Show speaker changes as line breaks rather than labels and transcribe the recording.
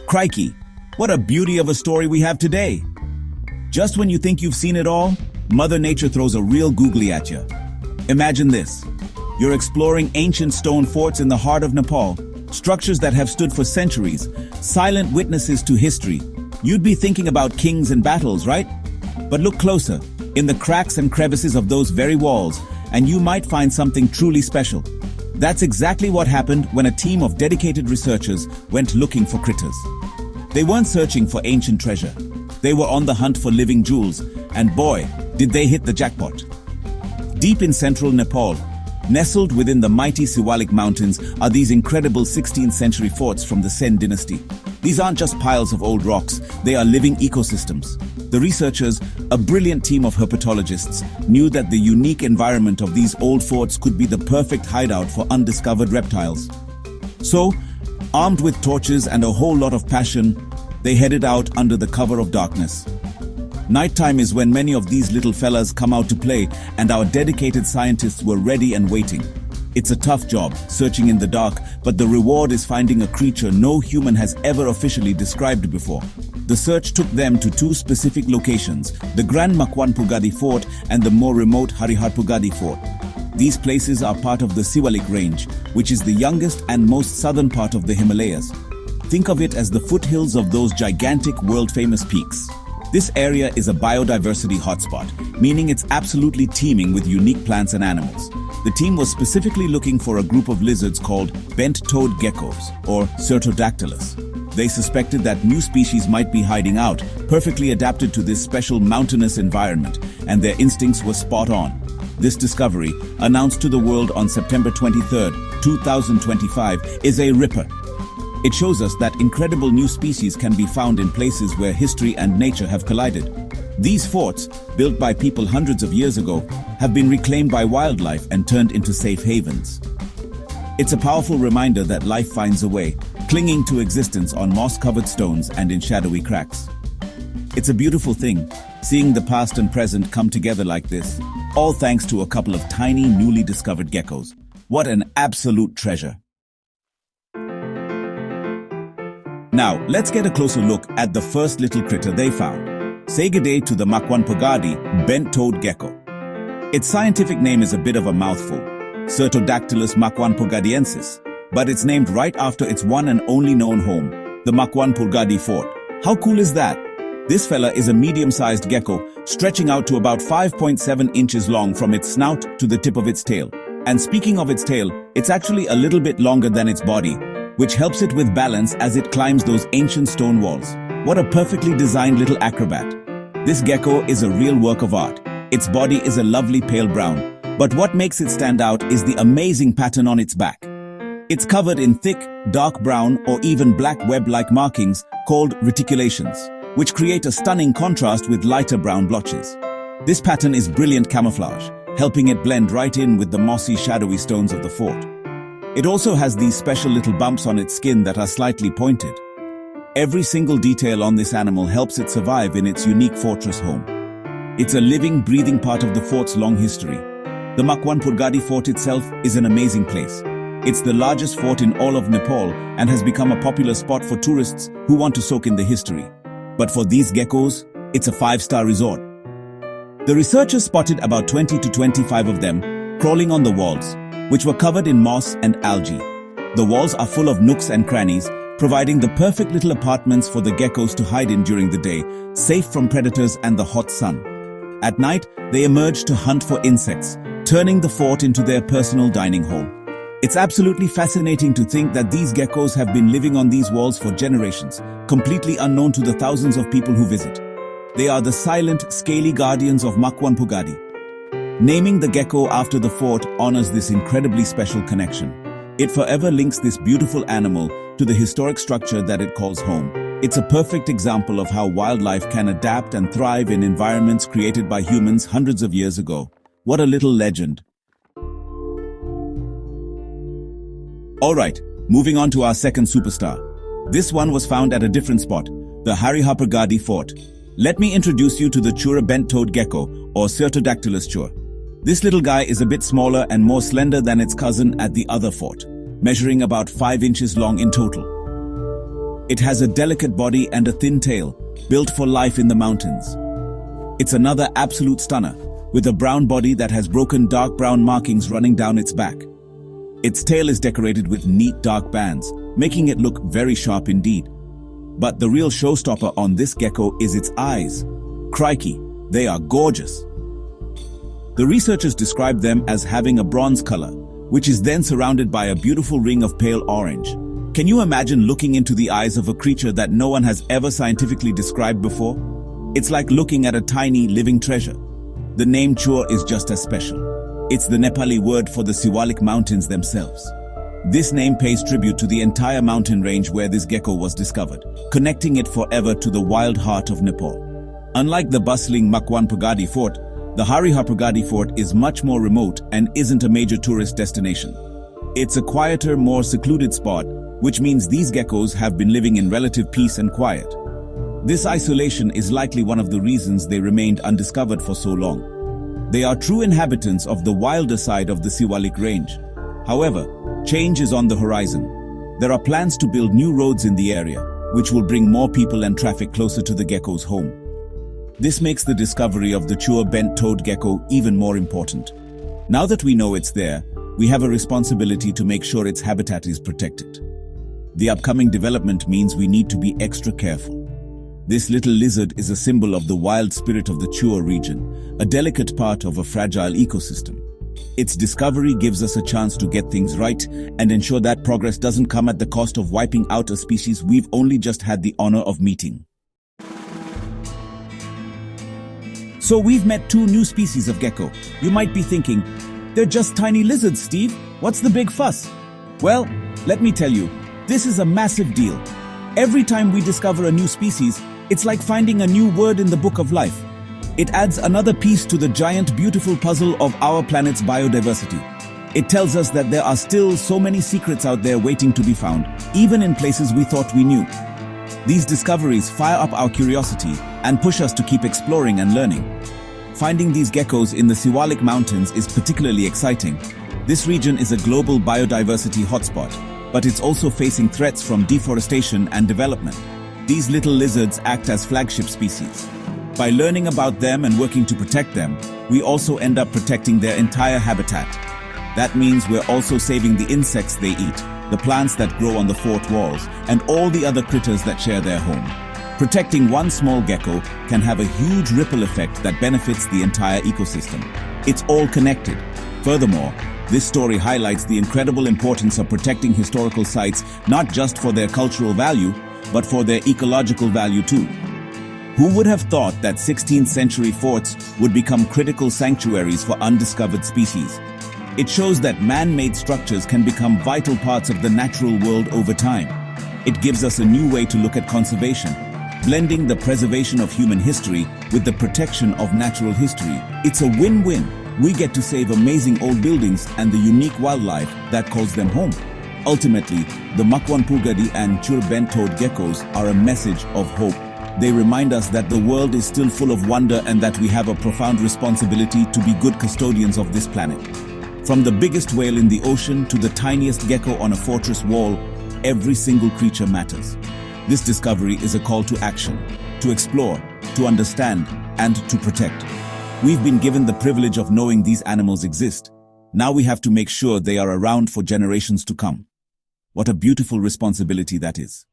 Crikey, what a beauty of a story we have today. Just when you think you've seen it all, Mother Nature throws a real googly at you. Imagine this. You're exploring ancient stone forts in the heart of Nepal, structures that have stood for centuries, silent witnesses to history. You'd be thinking about kings and battles, right? But look closer, in the cracks and crevices of those very walls, and you might find something truly special. That's exactly what happened when a team of dedicated researchers went looking for critters. They weren't searching for ancient treasure. They were on the hunt for living jewels, and boy, did they hit the jackpot. Deep in central Nepal, nestled within the mighty Siwalik Mountains, are these incredible 16th century forts from the Sen dynasty. These aren't just piles of old rocks, they are living ecosystems. The researchers, a brilliant team of herpetologists, knew that the unique environment of these old forts could be the perfect hideout for undiscovered reptiles. So, armed with torches and a whole lot of passion, they headed out under the cover of darkness. Nighttime is when many of these little fellas come out to play, and our dedicated scientists were ready and waiting. It's a tough job, searching in the dark, but the reward is finding a creature no human has ever officially described before. The search took them to two specific locations, the Grand Makwanpurgadhi Fort and the more remote Hariharpurgadhi Fort. These places are part of the Siwalik Range, which is the youngest and most southern part of the Himalayas. Think of it as the foothills of those gigantic world-famous peaks. This area is a biodiversity hotspot, meaning it's absolutely teeming with unique plants and animals. The team was specifically looking for a group of lizards called bent-toed geckos, or Cyrtodactylus. They suspected that new species might be hiding out, perfectly adapted to this special mountainous environment, and their instincts were spot on. This discovery, announced to the world on September 23, 2025, is a ripper. It shows us that incredible new species can be found in places where history and nature have collided. These forts, built by people hundreds of years ago, have been reclaimed by wildlife and turned into safe havens. It's a powerful reminder that life finds a way, clinging to existence on moss-covered stones and in shadowy cracks. It's a beautiful thing, seeing the past and present come together like this, all thanks to a couple of tiny, newly discovered geckos. What an absolute treasure! Now, let's get a closer look at the first little critter they found. Say good day to the makwanpurgadhi bent-toed gecko. Its scientific name is a bit of a mouthful, Cyrtodactylus makwanpurgadhiensis, but it's named right after its one and only known home, the Makwanpurgadhi Fort. How cool is that? This fella is a medium-sized gecko, stretching out to about 5.7 inches long from its snout to the tip of its tail. And speaking of its tail, it's actually a little bit longer than its body, which helps it with balance as it climbs those ancient stone walls. What a perfectly designed little acrobat. This gecko is a real work of art. Its body is a lovely pale brown, but what makes it stand out is the amazing pattern on its back. It's covered in thick, dark brown or even black web-like markings called reticulations, which create a stunning contrast with lighter brown blotches. This pattern is brilliant camouflage, helping it blend right in with the mossy, shadowy stones of the fort. It also has these special little bumps on its skin that are slightly pointed. Every single detail on this animal helps it survive in its unique fortress home. It's a living, breathing part of the fort's long history. The Makwanpurgadhi Fort itself is an amazing place. It's the largest fort in all of Nepal and has become a popular spot for tourists who want to soak in the history. But for these geckos, it's a 5-star resort. The researchers spotted about 20 to 25 of them crawling on the walls, which were covered in moss and algae. The walls are full of nooks and crannies, providing the perfect little apartments for the geckos to hide in during the day, safe from predators and the hot sun. At night, they emerge to hunt for insects, turning the fort into their personal dining hall. It's absolutely fascinating to think that these geckos have been living on these walls for generations, completely unknown to the thousands of people who visit. They are the silent, scaly guardians of Makwanpurgadhi. Naming the gecko after the fort honors this incredibly special connection. It forever links this beautiful animal to the historic structure that it calls home. It's a perfect example of how wildlife can adapt and thrive in environments created by humans hundreds of years ago. What a little legend. Alright, moving on to our second superstar. This one was found at a different spot, the Hariharpurgadhi Fort. Let me introduce you to the chure bent-toed gecko, or Cyrtodactylus chure. This little guy is a bit smaller and more slender than its cousin at the other fort, measuring about 5 inches long in total. It has a delicate body and a thin tail, built for life in the mountains. It's another absolute stunner, with a brown body that has broken dark brown markings running down its back. Its tail is decorated with neat dark bands, making it look very sharp indeed. But the real showstopper on this gecko is its eyes. Crikey, they are gorgeous. The researchers described them as having a bronze color, which is then surrounded by a beautiful ring of pale orange. Can you imagine looking into the eyes of a creature that no one has ever scientifically described before? It's like looking at a tiny, living treasure. The name chure is just as special. It's the Nepali word for the Siwalik Mountains themselves. This name pays tribute to the entire mountain range where this gecko was discovered, connecting it forever to the wild heart of Nepal. Unlike the bustling Makwanpurgadhiensis fort, the Harihapurgadhi fort is much more remote and isn't a major tourist destination. It's a quieter, more secluded spot, which means these geckos have been living in relative peace and quiet. This isolation is likely one of the reasons they remained undiscovered for so long. They are true inhabitants of the wilder side of the Siwalik range. However, change is on the horizon. There are plans to build new roads in the area, which will bring more people and traffic closer to the gecko's home. This makes the discovery of the chure bent-toed gecko even more important. Now that we know it's there, we have a responsibility to make sure its habitat is protected. The upcoming development means we need to be extra careful. This little lizard is a symbol of the wild spirit of the chure region, a delicate part of a fragile ecosystem. Its discovery gives us a chance to get things right and ensure that progress doesn't come at the cost of wiping out a species we've only just had the honor of meeting. So we've met two new species of gecko. You might be thinking, they're just tiny lizards, Steve. What's the big fuss? Well, let me tell you, this is a massive deal. Every time we discover a new species, it's like finding a new word in the book of life. It adds another piece to the giant, beautiful puzzle of our planet's biodiversity. It tells us that there are still so many secrets out there waiting to be found, even in places we thought we knew. These discoveries fire up our curiosity and push us to keep exploring and learning. Finding these geckos in the Siwalik Mountains is particularly exciting. This region is a global biodiversity hotspot, but it's also facing threats from deforestation and development. These little lizards act as flagship species. By learning about them and working to protect them, we also end up protecting their entire habitat. That means we're also saving the insects they eat, the plants that grow on the fort walls, and all the other critters that share their home. Protecting one small gecko can have a huge ripple effect that benefits the entire ecosystem. It's all connected. Furthermore, this story highlights the incredible importance of protecting historical sites not just for their cultural value, but for their ecological value too. Who would have thought that 16th century forts would become critical sanctuaries for undiscovered species? It shows that man-made structures can become vital parts of the natural world over time. It gives us a new way to look at conservation, blending the preservation of human history with the protection of natural history. It's a win-win. We get to save amazing old buildings and the unique wildlife that calls them home. Ultimately, the makwanpurgadhiensis and chure bent-toed geckos are a message of hope. They remind us that the world is still full of wonder and that we have a profound responsibility to be good custodians of this planet. From the biggest whale in the ocean to the tiniest gecko on a fortress wall, every single creature matters. This discovery is a call to action, to explore, to understand, and to protect. We've been given the privilege of knowing these animals exist. Now we have to make sure they are around for generations to come. What a beautiful responsibility that is.